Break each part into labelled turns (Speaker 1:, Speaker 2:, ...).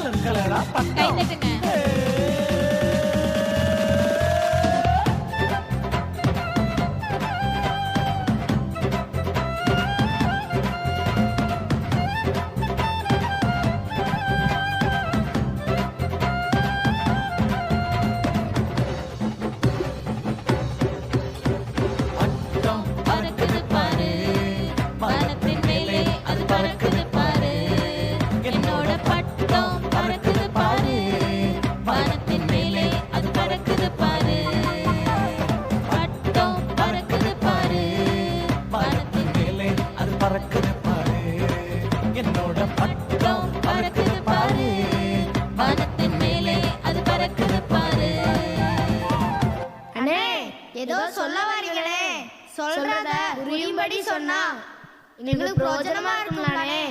Speaker 1: Colour கலரா
Speaker 2: கை
Speaker 1: பட்டம்.
Speaker 2: தட்டுங்க.
Speaker 1: பட்டம்
Speaker 2: பறக்குது பாரு, வானத்தின் மேலே அது பறக்குது பாரு. என்னோட பட்டம் பறக்குது பாரு, வானத்தின் மேலே அது பறக்குது பாரு. பட்டம் பறக்குது பாரு, வானத்தின்
Speaker 1: மேலே அது பறக்குது பாரு. என்னோட
Speaker 2: பட்டம் பறக்குது பாரு, வானத்தின் மேலே அது பறக்குது பாரு.
Speaker 3: அண்ணே ஏதோ சொல்ல வரீங்களே, சொல்றத புரியும்படி சொன்னா எங்களுக்கு பிரயோஜனமா இருக்கும்லானே.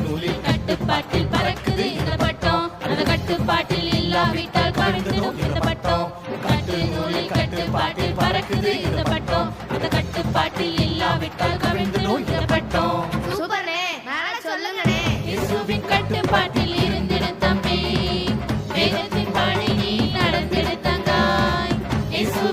Speaker 1: நூலில்
Speaker 2: கட்டுப்பாட்டில் பறக்குது இந்த பட்டம், அந்த கட்டுப்பாட்டில் இல்லாவிட்டால் கவிழ்ந்திடும் இந்த பட்டம். காட்டு நூலில் கட்டுப்பாட்டில் பறக்குது இந்த பட்டம், அந்த கட்டுப்பாட்டில் இல்லாவிட்டால் கவிழ்ந்திடும் இந்த பட்டம்.
Speaker 3: சூப்பர்ண்ணே, மேல சொல்லுங்கண்ணே.
Speaker 2: இயேசுவின் கட்டுப்பாட்டில் இருந்திட தம்பி, வேதத்தின் படி நீ நடந்திட தங்காய். இயேசு